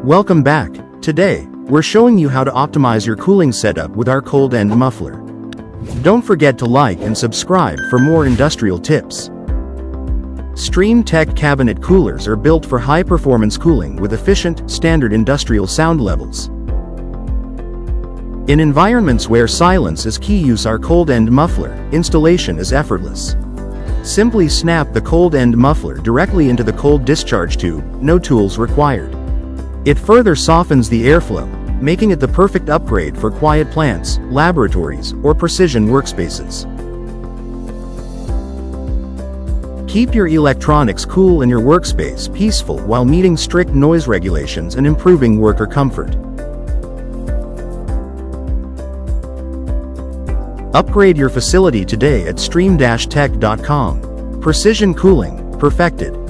Welcome back. Today, we're showing you how to optimize your cooling setup with our Cold End Muffler. Don't forget to like and subscribe for more industrial tips. Streamtek cabinet coolers are built for high-performance cooling with efficient, standard industrial sound levels. In environments where silence is key, use our Cold End Muffler. Installation is effortless. Simply snap the Cold End Muffler directly into the cold discharge tube, no tools required. It further softens the airflow, making it the perfect upgrade for quiet plants, laboratories, or precision workspaces. Keep your electronics cool and your workspace peaceful while meeting strict noise regulations and improving worker comfort. Upgrade your facility today at stream-tek.com. Precision cooling, perfected.